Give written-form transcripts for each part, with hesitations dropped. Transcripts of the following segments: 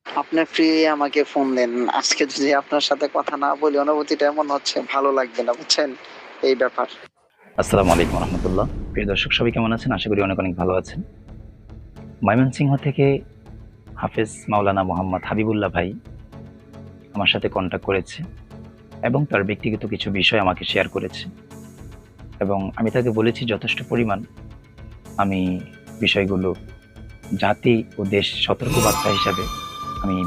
আপনি ফ্রি আমাকে ফোন দেন। আজকে যদি আপনার সাথে কথা না বলি অনুভূতিটা এমন হচ্ছে ভালো লাগবে না, বুঝছেন? এই ব্যাপার। আসসালামু আলাইকুম রহমতুল্লাহ। প্রিয় দর্শক সবাই কেমন আছেন? আশা করি অনেক অনেক ভালো আছেন। ময়মনসিংহ থেকে হাফেজ মাওলানা মোহাম্মদ হাবিবুল্লাহ ভাই আমার সাথে কন্ট্যাক্ট করেছে এবং তার ব্যক্তিগত কিছু বিষয় আমাকে শেয়ার করেছে এবং আমি তাকে বলেছি যথেষ্ট পরিমাণ আমি বিষয়গুলো জাতি ও দেশ সতর্কবার্তা হিসাবে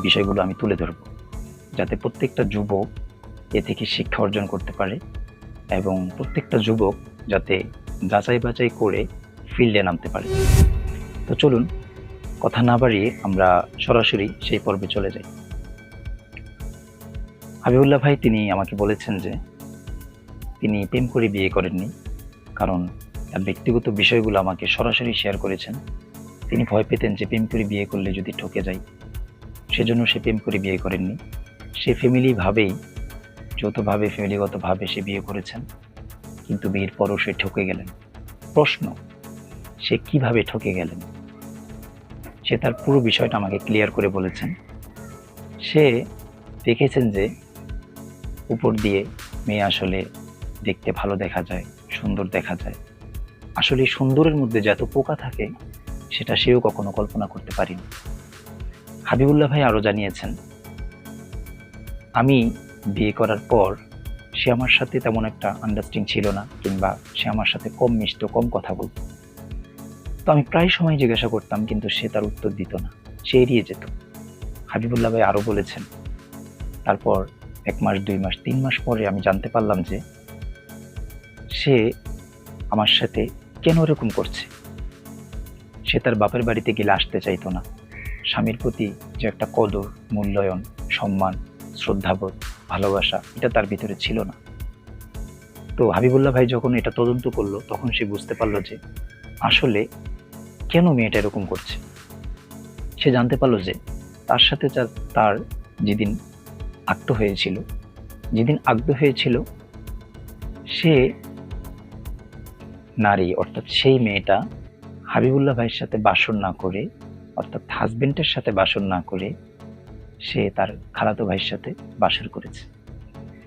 বিষয়গুলো তুলে ধরব, যাতে প্রত্যেকটা যুবক এ থেকে শিক্ষা অর্জন করতে পারে এবং প্রত্যেকটা যুবক যাতে যাচাই বাছাই করে ফিল্ডে নামতে পারে। তো চলুন কথা না বাড়িয়ে আমরা সরাসরি সেই পর্বে চলে যাই। হাবিবুল্লাহ ভাই তিনি আমাকে বলেছেন যে তিনি প্রেম করে বিয়ে করেননি, কারণ তার ব্যক্তিগত বিষয়গুলো আমাকে সরাসরি শেয়ার করেছেন। তিনি ভয় পেতেন যে প্রেম করে বিয়ে করলে যদি ঠকে যায়, সেজন্য সে প্রেম করে বিয়ে করেননি। সে ফ্যামিলিগতভাবে সে বিয়ে করেছেন, কিন্তু বিয়ের পরও সে ঠকে গেলেন। প্রশ্ন, সে কিভাবে ঠকে গেলেন? সে তার পুরো বিষয়টা আমাকে ক্লিয়ার করে বলেছেন। সে দেখেছেন যে উপর দিয়ে মেয়ে আসলে দেখতে ভালো দেখা যায়, সুন্দর দেখা যায়। আসলে সুন্দরের মধ্যে যে এত পোকা থাকে সেটা সেও কখনো কল্পনা করতে পারেনি। হাবিবুল্লাহ ভাই আরো জানিয়েছেন, আমি বিয়ে করার পর সে আমার সাথে তেমন একটা আন্ডারস্ট্যান্ডিং ছিল না, কিংবা সে আমার সাথে কম মিশত, কম কথা বলত। তো আমি প্রায় সময় জিজ্ঞাসা করতাম, কিন্তু সে তার উত্তর দিত না, সে এড়িয়ে যেত। হাবিবুল্লাহ ভাই আরো বলেছেন, তারপর 1 মাস, 2 মাস, 3 মাস পরে আমি জানতে পারলাম যে সে আমার সাথে কেন এরকম করছে। সে তার বাপের বাড়িতে গেলে আসতে চাইতো না। স্বামীর প্রতি যে একটা কদর, মূল্যায়ন, সম্মান, শ্রদ্ধাবোধ, ভালোবাসা, এটা তার ভিতরে ছিল না। তো হাবিবুল্লাহ ভাই যখন এটা তদন্ত করলো, তখন সে বুঝতে পারলো যে আসলে কেন মেয়েটা এরকম করছে। সে জানতে পারলো যে তার সাথে তার যেদিন আগ্রহ হয়েছিল, সে নারী, অর্থাৎ সেই মেয়েটা হাবিবুল্লাহ ভাইয়ের সাথে বাসর না করে, অর্থাৎ হাজবেন্ডের সাথে বাসর না করে সে তার খালাতো ভাইয়ের সাথে বাসর করেছে।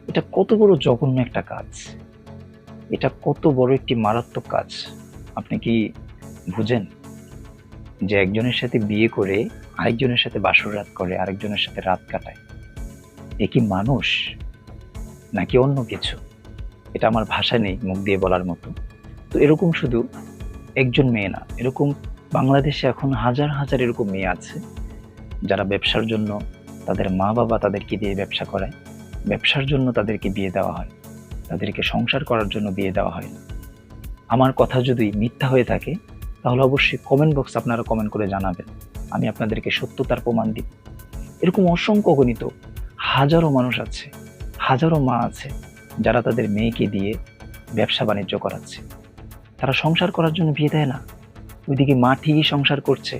এটা কত বড় জঘন্য একটা কাজ, এটা কত বড় একটি মারাত্মক কাজ। আপনি কি বুঝেন যে একজনের সাথে বিয়ে করে আরেকজনের সাথে বাসর রাত করে, আরেকজনের সাথে রাত কাটায়? এ কি মানুষ নাকি অন্য কিছু? এটা আমার ভাষা নেই মুখ দিয়ে বলার মতো। তো এরকম শুধু একজন মেয়ে না, এরকম বাংলাদেশে এখন হাজার হাজার এরকম মেয়ে আছে যারা ব্যবসার জন্য তাদের মা বাবা তাদেরকে দিয়ে ব্যবসা করায়, ব্যবসার জন্য তাদেরকে বিয়ে দেওয়া হয়, তাদেরকে সংসার করার জন্য বিয়ে দেওয়া হয় না। আমার কথা যদি মিথ্যা হয়ে থাকে তাহলে অবশ্যই কমেন্ট বক্স আপনারা কমেন্ট করে জানাবেন, আমি আপনাদেরকে সত্যতার প্রমাণ দিব। এরকম অসংখ্য গণিত হাজারো মানুষ আছে, হাজারো মা আছে যারা তাদের মেয়েকে দিয়ে ব্যবসা বাণিজ্য করাচ্ছে। তারা সংসার করার জন্য বিয়ে দেয় না। ওইদিকে মা ঠিকই সংসার করছে,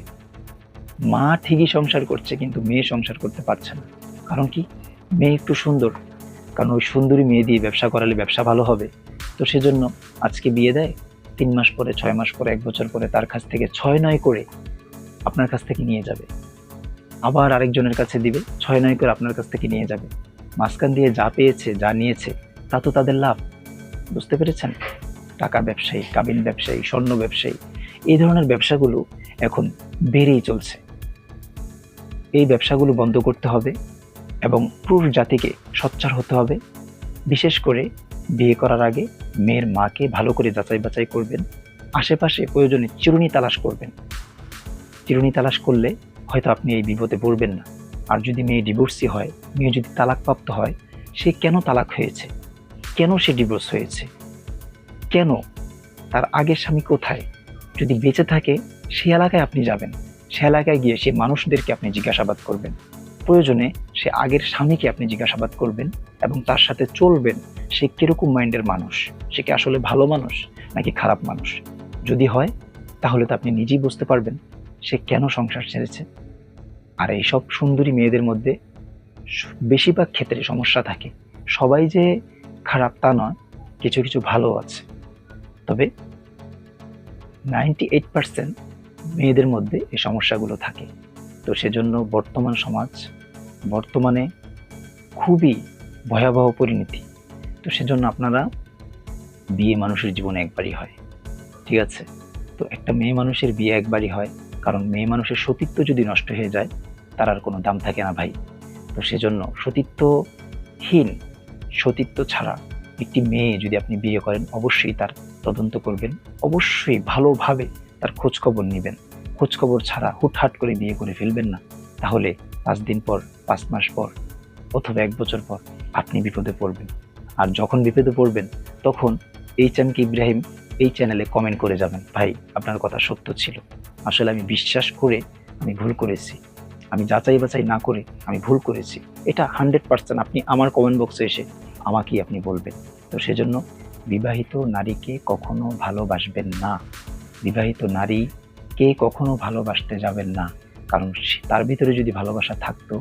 কিন্তু মেয়ে সংসার করতে পারছে না। কারণ কি? মেয়ে একটু সুন্দর, কারণ ওই সুন্দরী মেয়ে দিয়ে ব্যবসা করালে ব্যবসা ভালো হবে। তো সেজন্য আজকে বিয়ে দেয়, 3 মাস পরে, 6 মাস পরে, 1 বছর পরে তার কাছ থেকে 6-9 করে আপনার কাছ থেকে নিয়ে যাবে, আবার আরেকজনের কাছে দিবে, 6-9 করে আপনার কাছ থেকে নিয়ে যাবে। মাঝখান দিয়ে যা পেয়েছে, যা নিয়েছে, তা তো তাদের লাভ। বুঝতে পেরেছেন? টাকা ব্যবসায়ী, কাবিন ব্যবসায়ী, স্বর্ণ ব্যবসায়ী, এই ধরনের ব্যবসাগুলো এখন বেড়েই চলছে। এই ব্যবসাগুলো বন্ধ করতে হবে এবং পুরুষ জাতিকে সোচ্চার হতে হবে। বিশেষ করে বিয়ে করার আগে মেয়ের মাকে ভালো করে যাচাই বাছাই করবেন। আশেপাশে প্রয়োজনে চিরুনি তালাশ করবেন। চিরুনি তালাশ করলে হয়তো আপনি এই বিপদে পড়বেন না। আর যদি মেয়ে ডিভোর্সি হয়, মেয়ে যদি তালাকপ্রাপ্ত হয়, সে কেন তালাক হয়েছে, কেন সে ডিভোর্স হয়েছে, কেন, তার আগের স্বামী কোথায়, যদি বেঁচে থাকে সে এলাকায় আপনি যাবেন, সে এলাকায় গিয়ে সে মানুষদেরকে আপনি জিজ্ঞাসাবাদ করবেন। প্রয়োজনে সে আগের স্বামীকে আপনি জিজ্ঞাসাবাদ করবেন এবং তার সাথে চলবেন সে কিরকম মাইন্ডের মানুষ, সে কি আসলে ভালো মানুষ নাকি খারাপ মানুষ। যদি হয় তাহলে তো আপনি নিজেই বুঝতে পারবেন সে কেন সংসার ছেড়েছে। আর এইসব সুন্দরী মেয়েদের মধ্যে বেশিরভাগ ক্ষেত্রে সমস্যা থাকে। সবাই যে খারাপ তা নয়, কিছু কিছু ভালো আছে, তবে 98% মেয়েদের মধ্যে এই সমস্যাগুলো থাকে। তো তো সেজন্য বর্তমান সমাজ বর্তমানে খুবই ভয়াবহ পরিণতি। তো সেজন্য আপনারা, বিয়ে মানুষের জীবনে একবারই হয়, ঠিক আছে? তো একটা মেয়ে মানুষের বিয়ে একবারই হয়, কারণ মেয়ে মানুষের সতীত্ব যদি নষ্ট হয়ে যায় তার আর কোনো দাম থাকে না ভাই। তো সেজন্য সতীত্বহীন, সতীত্ব ছাড়া একটি মেয়ে যদি আপনি বিয়ে করেন, অবশ্যই তার তদন্ত করবেন, অবশ্যই ভালোভাবে তার খোঁজখবর নেবেন। খোঁজখবর ছাড়া হুটহাট করে বিয়ে করে ফেলবেন না, তাহলে 5 দিন পর, 5 মাস পর অথবা 1 বছর পর আপনি বিপদে পড়বেন। আর যখন বিপদে পড়বেন তখন এইচ.এম.কে ইব্রাহিম এই চ্যানেলে কমেন্ট করে যাবেন, ভাই আপনার কথা সত্য ছিল, আসলে আমি বিশ্বাস করে আমি ভুল করেছি, আমি যাচাই বাছাই না করে আমি ভুল করেছি। এটা 100% আপনি আমার কমেন্ট বক্সে এসে আমাকেই আপনি বলবেন। তো সেজন্য বিবাহিত নারীকে কখনো ভালোবাসবেন না, বিবাহিত নারীকে কখনো ভালোবাসতে যাবেন না, কারণ তার ভিতরে যদি ভালোবাসা থাকতো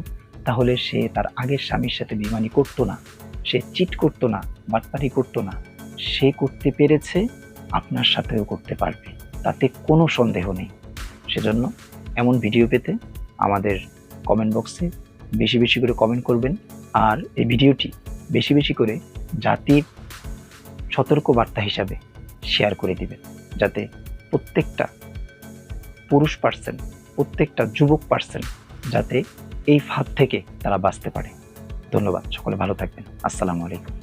তাহলে সে তার আগের স্বামীর সাথে বেইমানি করতো না, সে চিট করতো না, বাটপারি করতো না। সে করতে পেরেছে, আপনার সাথেও করতে পারবে, তাতে কোনো সন্দেহ নেই। সেজন্য এমন ভিডিও পেতে আমাদের কমেন্ট বক্সে বেশি বেশি করে কমেন্ট করবেন, আর এই ভিডিওটি বেশি বেশি করে জাতির সতর্ক বার্তা হিসাবে শেয়ার করে দিবেন, যাতে প্রত্যেকটা পুরুষ পার্সন, প্রত্যেকটা যুবক পার্সন যাতে এই ফাঁদ থেকে তারা বাঁচতে পারে। ধন্যবাদ, সকলে ভালো থাকবেন। আসসালামু আলাইকুম।